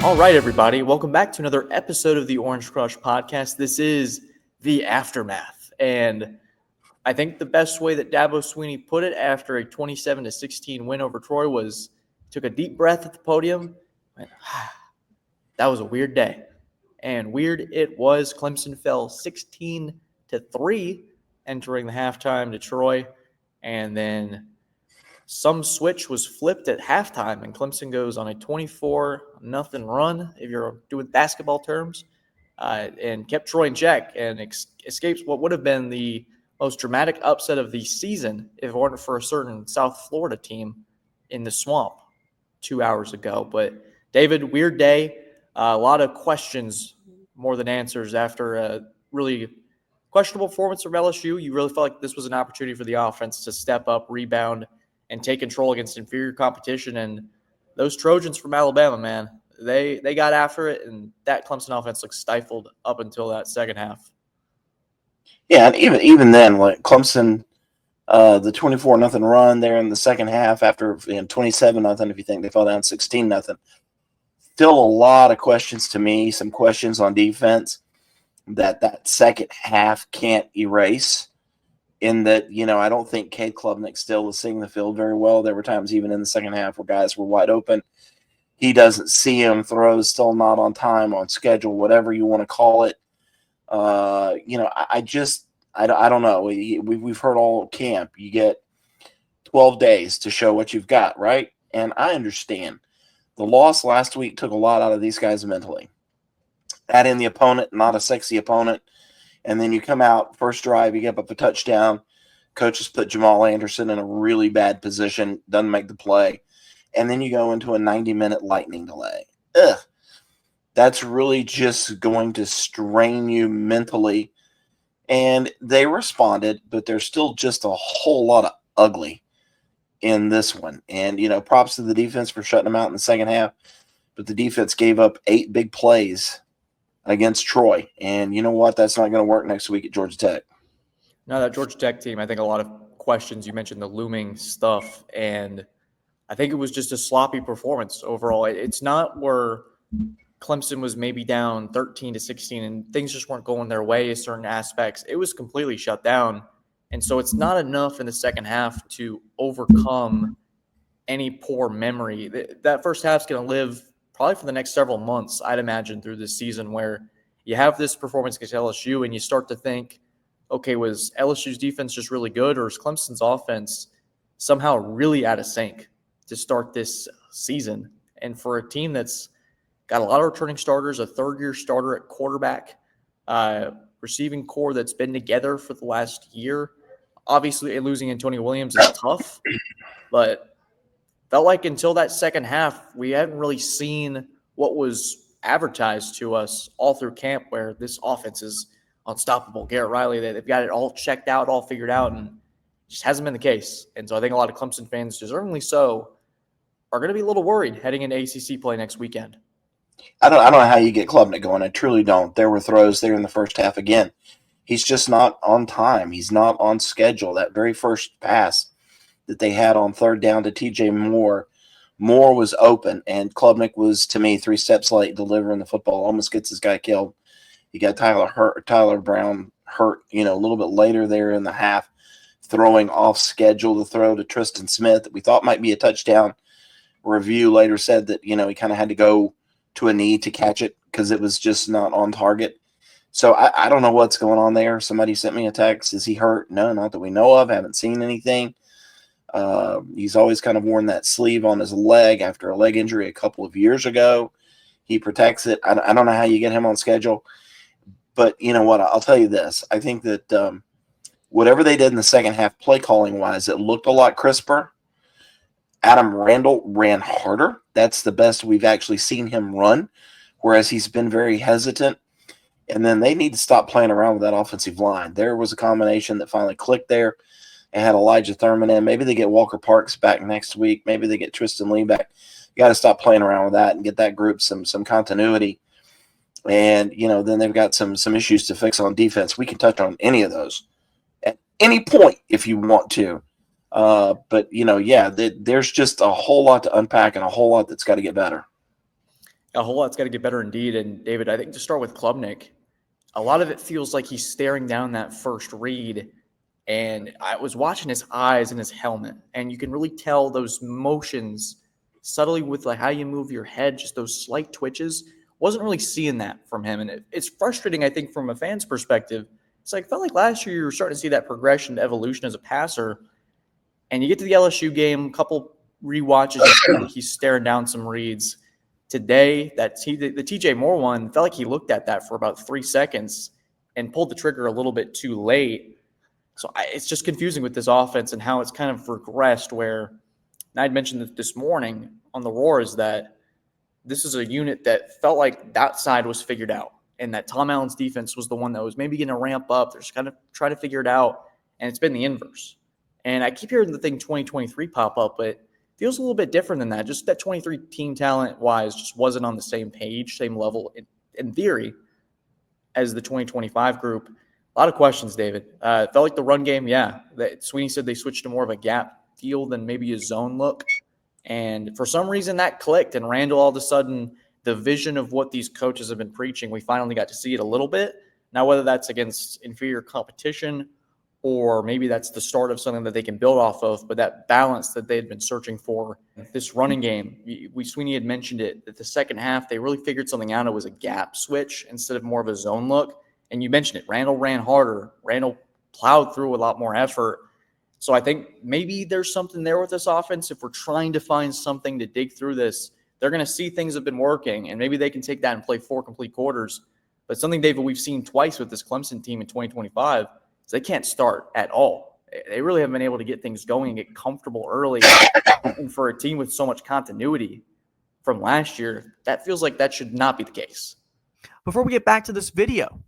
All right, everybody. Welcome back to another episode of the Orange Crush podcast. This is the aftermath. And I think the best way that Dabo Swinney put it after a 27-16 win over Troy was took a deep breath at the podium. Went, that was a weird day. And weird it was. Clemson fell 16-3 entering the halftime to Troy. And then some switch was flipped at halftime, and Clemson goes on a 24-0 run, if you're doing basketball terms, and kept Troy in check and escapes what would have been the most dramatic upset of the season if it weren't for a certain South Florida team in the swamp 2 hours ago. But, David, weird day. A lot of questions more than answers after a really questionable performance from LSU. You really felt like this was an opportunity for the offense to step up, rebound, and take control against inferior competition. And those Trojans from Alabama, man, they got after it, and that Clemson offense looked stifled up until that second half. Yeah, and even then, like Clemson, the 24-0 run there in the second half after 27-0, if you think they fell down 16-0, still a lot of questions to me, some questions on defense that second half can't erase. In that, I don't think Cade Klubnik still is seeing the field very well. There were times even in the second half where guys were wide open. He doesn't see him, throws still not on time, on schedule, whatever you want to call it. I don't know. We've heard all camp. You get 12 days to show what you've got, right? And I understand. The loss last week took a lot out of these guys mentally. Add in the opponent, not a sexy opponent. And then you come out, first drive, you get up a touchdown. Coaches put Jamal Anderson in a really bad position, doesn't make the play. And then you go into a 90-minute lightning delay. That's really just going to strain you mentally. And they responded, but there's still just a whole lot of ugly in this one. And, props to the defense for shutting them out in the second half. But the defense gave up 8 big plays against Troy. And you know what? That's not going to work next week at Georgia Tech. No, that Georgia Tech team, I think a lot of questions. You mentioned the looming stuff, and I think it was just a sloppy performance overall. It's not where Clemson was maybe down 13-16 and things just weren't going their way in certain aspects. It was completely shut down. And so it's not enough in the second half to overcome any poor memory. That first half's going to live probably for the next several months, I'd imagine, through this season, where you have this performance against LSU and you start to think, okay, was LSU's defense just really good, or is Clemson's offense somehow really out of sync to start this season? And for a team that's got a lot of returning starters, a third-year starter at quarterback, receiving core that's been together for the last year, obviously losing Antonio Williams is tough, but felt like until that second half, we hadn't really seen what was advertised to us all through camp, where this offense is unstoppable. Garrett Riley, they've got it all checked out, all figured out, and it just hasn't been the case. And so I think a lot of Clemson fans, deservingly so, are going to be a little worried heading into ACC play next weekend. I don't know how you get Klubnik going. I truly don't. There were throws there in the first half. Again, he's just not on time. He's not on schedule. That very first pass that they had on third down to TJ Moore was open, and Klubnik was, to me, 3 steps late delivering the football. Almost gets this guy killed. You got Tyler Brown hurt, a little bit later there in the half, throwing off schedule to throw to Tristan Smith that we thought might be a touchdown. Review later said that, he kind of had to go to a knee to catch it because it was just not on target. So I don't know what's going on there. Somebody sent me a text. Is he hurt? No, not that we know of. Haven't seen anything. He's always kind of worn that sleeve on his leg after a leg injury a couple of years ago. He protects it. I don't know how you get him on schedule. But you know what? I'll tell you this. I think that whatever they did in the second half play calling wise, it looked a lot crisper. Adam Randall ran harder. That's the best we've actually seen him run, whereas he's been very hesitant. And then they need to stop playing around with that offensive line. There was a combination that finally clicked there. They had Elijah Thurman in. Maybe they get Walker Parks back next week. Maybe they get Tristan Lee back. You got to stop playing around with that and get that group some continuity. And, then they've got some issues to fix on defense. We can touch on any of those at any point if you want to. But, there's just a whole lot to unpack and a whole lot that's got to get better. A whole lot's got to get better indeed. And David, I think to start with Klubnik, a lot of it feels like he's staring down that first read. And I was watching his eyes and his helmet, and you can really tell those motions subtly with like how you move your head, just those slight twitches. Wasn't really seeing that from him. And it's frustrating, I think, from a fan's perspective. It's like, felt like last year you were starting to see that progression to evolution as a passer. And you get to the LSU game, a couple rewatches, he's staring down some reads. Today, the TJ Moore one, felt like he looked at that for about 3 seconds and pulled the trigger a little bit too late. So it's just confusing with this offense and how it's kind of regressed where, and I'd mentioned this morning on the Roars that this is a unit that felt like that side was figured out and that Tom Allen's defense was the one that was maybe going to ramp up. They're just kind of trying to figure it out, and it's been the inverse. And I keep hearing the thing 2023 pop up, but it feels a little bit different than that. Just that 23 team talent-wise just wasn't on the same page, same level in theory as the 2025 group. A lot of questions, David. It felt like the run game, Swinney said they switched to more of a gap feel than maybe a zone look. And for some reason that clicked, and Randall all of a sudden, the vision of what these coaches have been preaching, we finally got to see it a little bit. Now, whether that's against inferior competition or maybe that's the start of something that they can build off of, but that balance that they had been searching for, this running game, Swinney had mentioned it, that the second half, they really figured something out. It was a gap switch instead of more of a zone look. And you mentioned it, Randall ran harder. Randall plowed through a lot more effort. So I think maybe there's something there with this offense. If we're trying to find something to dig through this, they're going to see things have been working, and maybe they can take that and play 4 complete quarters. But something, David, we've seen twice with this Clemson team in 2025 is they can't start at all. They really haven't been able to get things going and get comfortable early. And for a team with so much continuity from last year, that feels like that should not be the case. Before we get back to this video,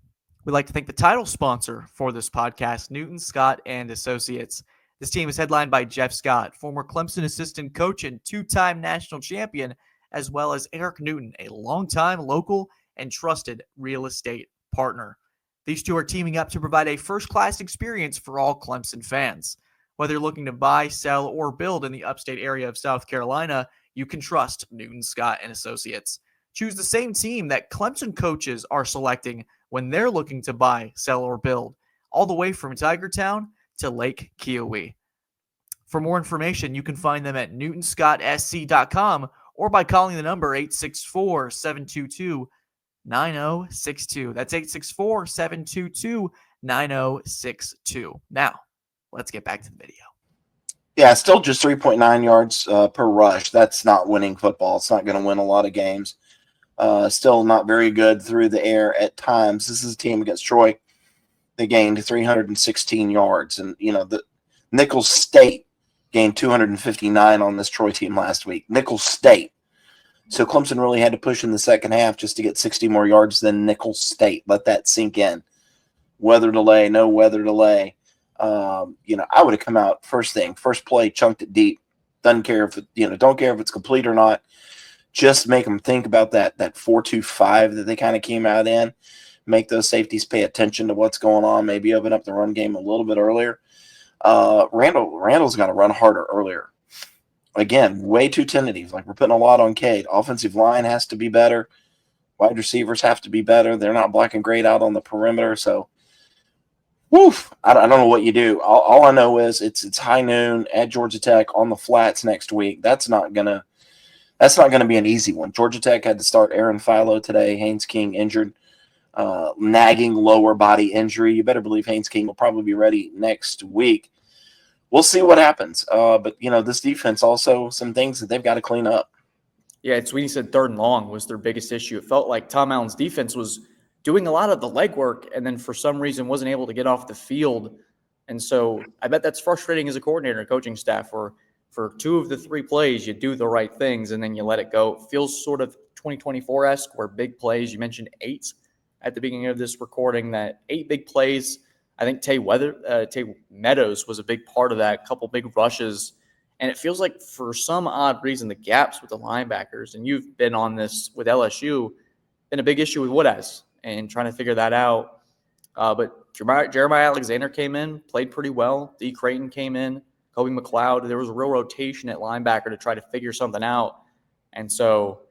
we'd like to thank the title sponsor for this podcast, Newton, Scott & Associates. This team is headlined by Jeff Scott, former Clemson assistant coach and 2-time national champion, as well as Eric Newton, a longtime local and trusted real estate partner. These two are teaming up to provide a first-class experience for all Clemson fans. Whether you're looking to buy, sell, or build in the upstate area of South Carolina, you can trust Newton, Scott & Associates. Choose the same team that Clemson coaches are selecting when they're looking to buy, sell, or build, all the way from Tigertown to Lake Kiowee. For more information, you can find them at newtonscottsc.com or by calling the number 864-722-9062. That's 864-722-9062. Now, let's get back to the video. Yeah, still just 3.9 yards per rush. That's not winning football. It's not going to win a lot of games. Still not very good through the air at times. This is a team against Troy. They gained 316 yards. And, the Nicholls State gained 259 on this Troy team last week. Nicholls State. So Clemson really had to push in the second half just to get 60 more yards than Nicholls State. Let that sink in. Weather delay, no weather delay. I would have come out first play, chunked it deep. Don't care if it's complete or not. Just make them think about that 4-2-5 that they kind of came out in. Make those safeties pay attention to what's going on. Maybe open up the run game a little bit earlier. Randall's got to run harder earlier. Again, way too tentative. Like, we're putting a lot on Cade. Offensive line has to be better. Wide receivers have to be better. They're not black and great out on the perimeter. So, I don't know what you do. All I know is it's high noon at Georgia Tech on the flats next week. That's not gonna be an easy one. Georgia Tech had to start Aaron Philo today. Haynes King injured, nagging lower body injury. You better believe Haynes King will probably be ready next week. We'll see what happens. But this defense also some things that they've got to clean up. Yeah, Swinney said 3rd and long was their biggest issue. It felt like Tom Allen's defense was doing a lot of the legwork and then for some reason wasn't able to get off the field. And so I bet that's frustrating as a coordinator and coaching staff where for 2 of the 3 plays, you do the right things and then you let it go. It feels sort of 2024-esque where big plays, you mentioned 8 at the beginning of this recording, that 8 big plays. I think Tay Meadows was a big part of that, a couple big rushes. And it feels like for some odd reason, the gaps with the linebackers, and you've been on this with LSU, been a big issue with Woodaz and trying to figure that out. But Jeremiah Alexander came in, played pretty well. D. Creighton came in, Kobe McLeod. There was a real rotation at linebacker to try to figure something out. And so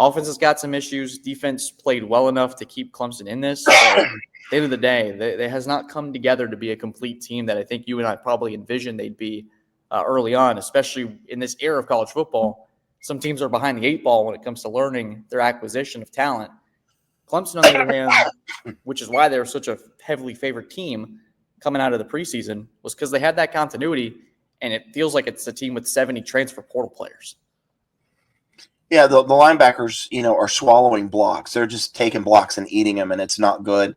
Offense has got some issues. Defense played well enough to keep Clemson in this. But at the end of the day, it has not come together to be a complete team that I think you and I probably envisioned they'd be early on, especially in this era of college football. Some teams are behind the 8 ball when it comes to learning their acquisition of talent. Clemson, on the other hand, which is why they were such a heavily favored team coming out of the preseason, was because they had that continuity, and it feels like it's a team with 70 transfer portal players. Yeah, the linebackers, are swallowing blocks. They're just taking blocks and eating them, and it's not good.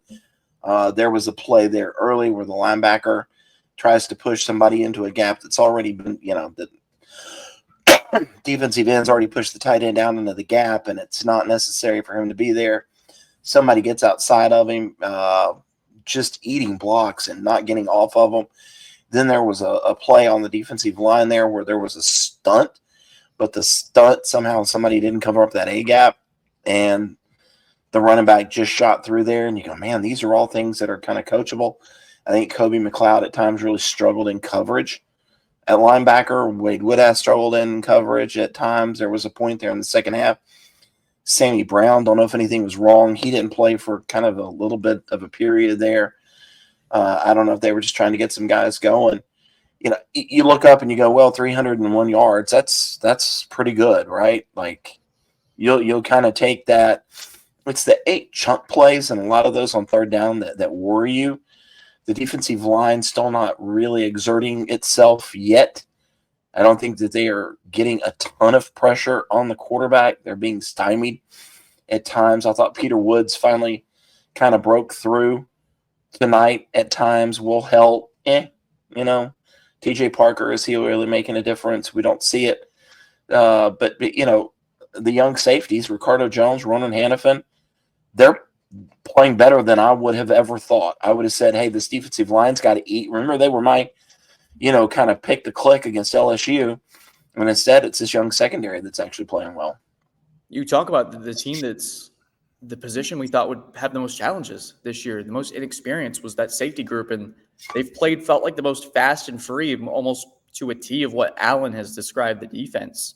There was a play there early where the linebacker tries to push somebody into a gap that's already been, the defensive end's already pushed the tight end down into the gap, and it's not necessary for him to be there. Somebody gets outside of him, just eating blocks and not getting off of them. Then there was a play on the defensive line there where there was a stunt, but the stunt, somehow somebody didn't cover up that A-gap, and the running back just shot through there, and you go, man, these are all things that are kind of coachable. I think Kobe McLeod at times really struggled in coverage. At linebacker, Wade Woodhass struggled in coverage at times. There was a point there in the second half. Sammy Brown, don't know if anything was wrong. He didn't play for kind of a little bit of a period there. I don't know if they were just trying to get some guys going. You look up and you go, well, 301 yards, that's pretty good, right? Like you'll kind of take that. It's the 8 chunk plays and a lot of those on third down that worry you. The defensive line still not really exerting itself yet. I don't think that they are getting a ton of pressure on the quarterback. They're being stymied at times. I thought Peter Woods finally kind of broke through tonight at times. Will help. TJ Parker, is he really making a difference? We don't see it. But the young safeties, Ricardo Jones, Ronan Hannafin, they're playing better than I would have ever thought. I would have said, hey, this defensive line's got to eat. Remember, they were my kind of pick the click against LSU. And instead, it's this young secondary that's actually playing well. You talk about the team that's the position we thought would have the most challenges this year. The most inexperienced was that safety group, and they've felt like the most fast and free, almost to a T of what Allin has described the defense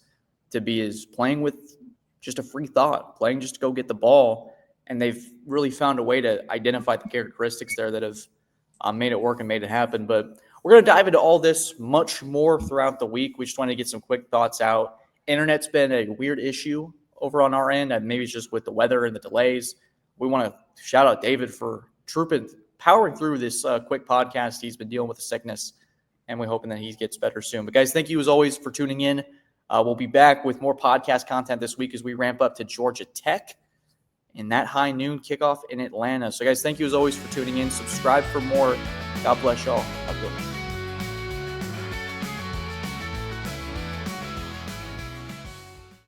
to be, is playing with just a free thought, playing just to go get the ball. And they've really found a way to identify the characteristics there that have made it work and made it happen. But we're going to dive into all this much more throughout the week. We just wanted to get some quick thoughts out. Internet's been a weird issue over on our end, and maybe it's just with the weather and the delays. We want to shout out David for powering through this quick podcast. He's been dealing with a sickness, and we're hoping that he gets better soon. But guys, thank you as always for tuning in. We'll be back with more podcast content this week as we ramp up to Georgia Tech in that high noon kickoff in Atlanta. So guys, thank you as always for tuning in. Subscribe for more. God bless y'all. Have a good one.